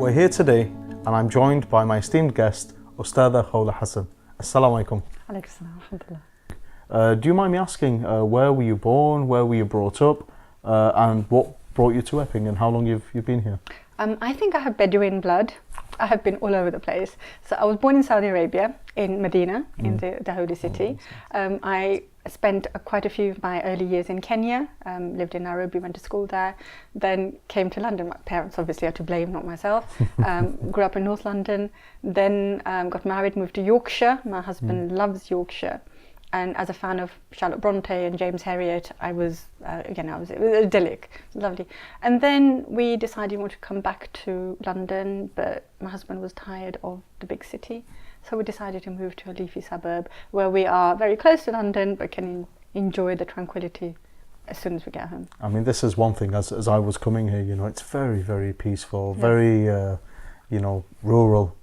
We're here today and I'm joined by my esteemed guest, Ustadah Khola Hasan. Assalamu alaikum. Do you mind me asking, where were you born, where were you brought up, and what brought you to Epping and how long you've been here? I think I have Bedouin blood. I have been all over the place. So I was born in Saudi Arabia, in Medina, in the holy city. I spent quite a few of my early years in Kenya, lived in Nairobi, went to school there, then came to London. My parents obviously are to blame, not myself. Grew up in North London, then got married, moved to Yorkshire. My husband loves Yorkshire. And as a fan of Charlotte Bronte and James Herriot, it was idyllic, lovely. And then we decided we wanted to come back to London, but my husband was tired of the big city. So we decided to move to a leafy suburb where we are very close to London, but can enjoy the tranquility as soon as we get home. I mean, this is one thing, as I was coming here, you know, it's very, very peaceful, very, rural.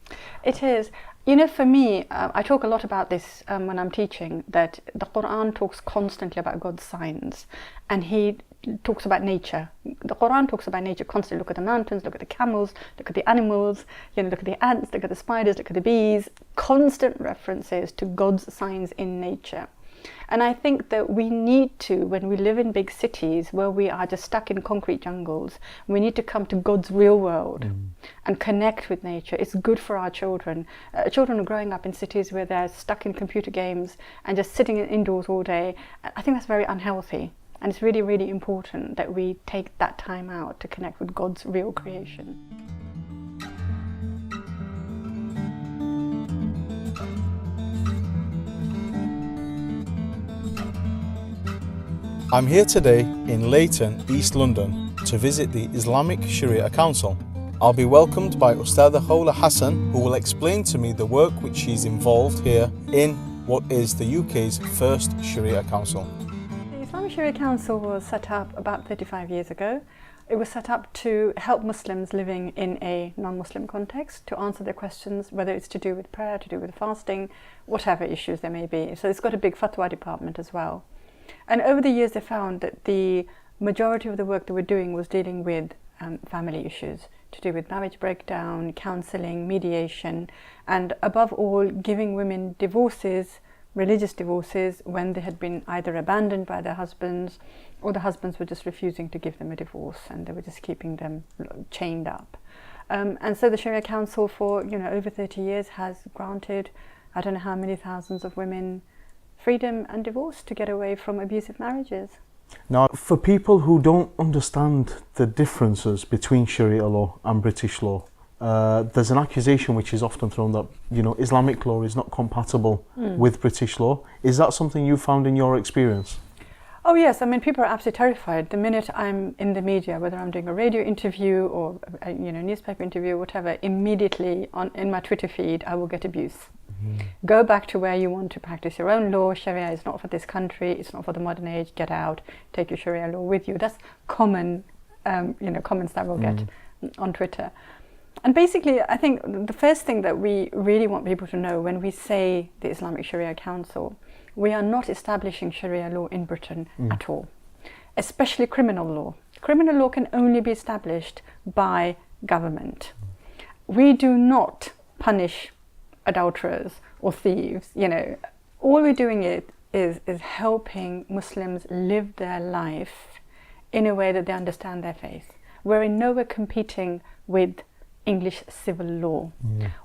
It is. You know, for me, I talk a lot about this when I'm teaching, that the Quran talks constantly about God's signs, and He talks about nature. The Quran talks about nature constantly. Look at the mountains, look at the camels, look at the animals, look at the ants, look at the spiders, look at the bees. Constant references to God's signs in nature. And I think that we need to, when we live in big cities where we are just stuck in concrete jungles, we need to come to God's real world and connect with nature. It's good for our children. Children are growing up in cities where they're stuck in computer games and just sitting indoors all day. I think that's very unhealthy. And it's really, really important that we take that time out to connect with God's real creation. I'm here today in Leighton, East London, to visit the Islamic Sharia Council. I'll be welcomed by Ustadah Khola Hasan, who will explain to me the work which she's involved here in what is the UK's first Sharia Council. The Islamic Sharia Council was set up about 35 years ago. It was set up to help Muslims living in a non-Muslim context to answer their questions, whether it's to do with prayer, to do with fasting, whatever issues there may be. So it's got a big fatwa department as well. And over the years they found that the majority of the work they were doing was dealing with family issues to do with marriage breakdown, counselling, mediation, and above all giving women divorces, religious divorces, when they had been either abandoned by their husbands or the husbands were just refusing to give them a divorce and they were just keeping them chained up. And so the Sharia Council for over 30 years has granted I don't know how many thousands of women freedom and divorce to get away from abusive marriages. Now, for people who don't understand the differences between Sharia law and British law, there's an accusation which is often thrown that Islamic law is not compatible with British law. Is that something you found in your experience? Oh yes, I mean people are absolutely terrified. The minute I'm in the media, whether I'm doing a radio interview or a newspaper interview, whatever, immediately in my Twitter feed I will get abuse. Go back to where you want to practice your own law. Sharia is not for this country. It's not for the modern age. Get out. Take your Sharia law with you. That's common, comments that we'll get on Twitter. And basically, I think the first thing that we really want people to know when we say the Islamic Sharia Council, we are not establishing Sharia law in Britain at all, especially criminal law. Criminal law can only be established by government. We do not punish adulterers or thieves. All we're doing is helping Muslims live their life in a way that they understand their faith. We're in nowhere competing with English civil law.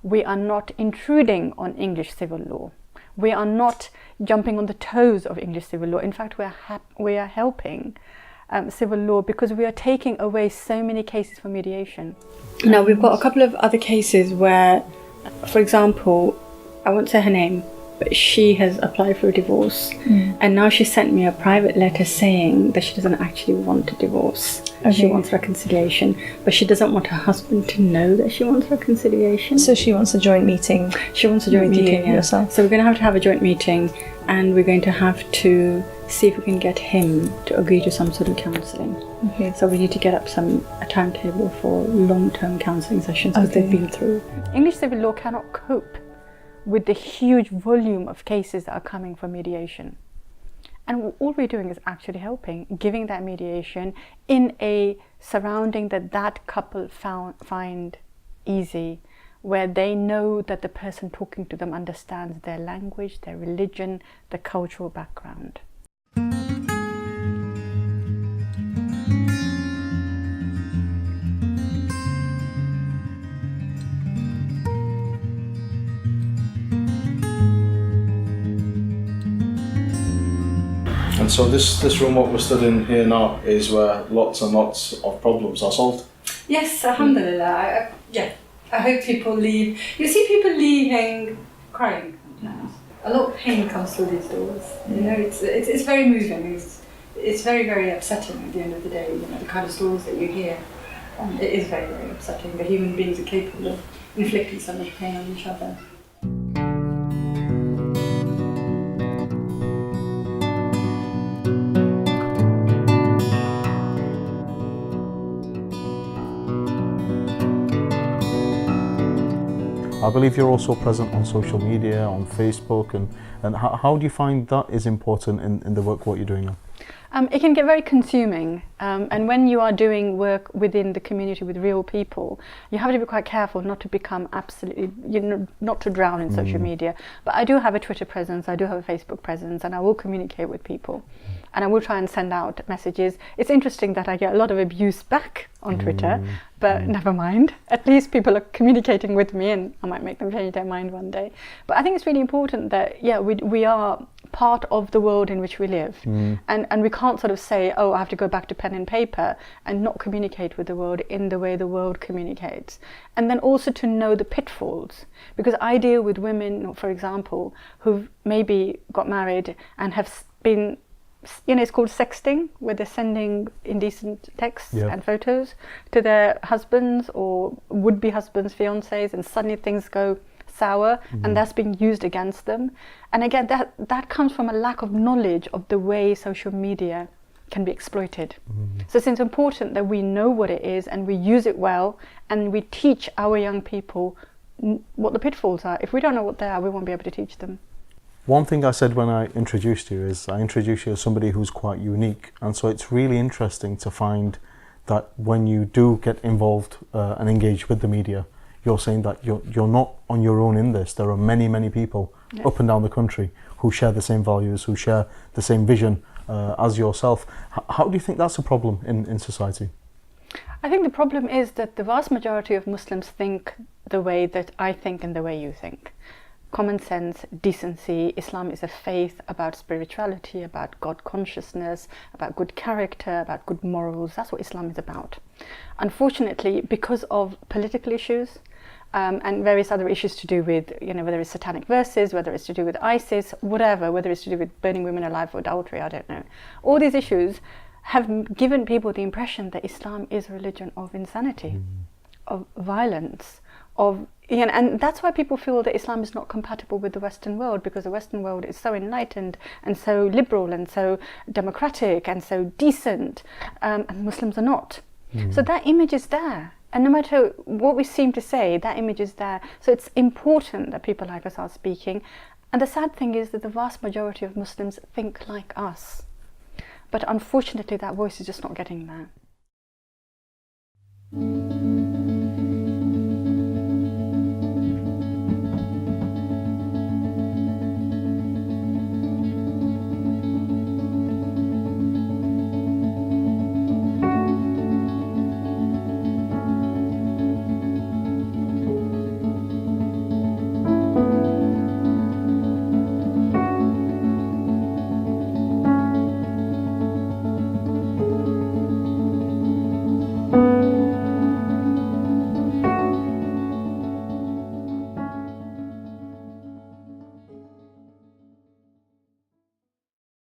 We are not intruding on English civil law. We are not jumping on the toes of English civil law. In fact, we are helping civil law because we are taking away so many cases for mediation. Now, we've got a couple of other cases where, for example, I won't say her name, but she has applied for a divorce and now she sent me a private letter saying that she doesn't actually want a divorce. Okay. She wants reconciliation, but she doesn't want her husband to know that she wants reconciliation. So she wants a joint meeting. She wants a joint meeting, yeah. Yourself. So we're going to have a joint meeting and we're going to have to see if we can get him to agree to some sort of counselling. Okay. So we need to get up a timetable for long-term counselling sessions because they've been through. English civil law cannot cope with the huge volume of cases that are coming for mediation. And all we're doing is actually helping, giving that mediation in a surrounding that couple find easy, where they know that the person talking to them understands their language, their religion, the cultural background. And so this room, what we're studying here now, is where lots and lots of problems are solved. Yes, alhamdulillah. I hope people leave. You see people leaving crying sometimes. A lot of pain comes through these doors. You know, it's very moving. It's very, very upsetting at the end of the day. You know, the kind of stories that you hear. It is very, very upsetting. The human beings are capable of inflicting so much pain on each other. I believe you're also present on social media, on Facebook, and how do you find that is important in the work what you're doing now? It can get very consuming, and when you are doing work within the community with real people, you have to be quite careful not to become absolutely, not to drown in social media. But I do have a Twitter presence, I do have a Facebook presence, and I will communicate with people, and I will try and send out messages. It's interesting that I get a lot of abuse back on Twitter, but never mind. At least people are communicating with me, and I might make them change their mind one day. But I think it's really important that, we are part of the world in which we live, and we can't sort of say, oh, I have to go back to pen and paper and not communicate with the world in the way the world communicates. And then also to know the pitfalls, because I deal with women, for example, who've maybe got married and have been, it's called sexting, where they're sending indecent texts and photos to their husbands or would-be husbands, fiancés, and suddenly things go sour, and that's being used against them. And again, that comes from a lack of knowledge of the way social media can be exploited. So it's important that we know what it is and we use it well, and we teach our young people what the pitfalls are. If we don't know what they are, we won't be able to teach them. One thing I said when I introduced you is I introduced you as somebody who's quite unique, and so it's really interesting to find that when you do get involved and engage with the media, you're saying that you're not on your own in this. There are many, many people up and down the country who share the same values, who share the same vision as yourself. How do you think that's a problem in society? I think the problem is that the vast majority of Muslims think the way that I think and the way you think. Common sense, decency. Islam is a faith about spirituality, about God consciousness, about good character, about good morals. That's what Islam is about. Unfortunately, because of political issues and various other issues to do with, whether it's satanic verses, whether it's to do with ISIS, whatever, whether it's to do with burning women alive for adultery, I don't know. All these issues have given people the impression that Islam is a religion of insanity, of violence, and that's why people feel that Islam is not compatible with the Western world, because the Western world is so enlightened and so liberal and so democratic and so decent, and Muslims are not. So that image is there, and no matter what we seem to say, that image is there. So it's important that people like us are speaking, and the sad thing is that the vast majority of Muslims think like us, but unfortunately that voice is just not getting there.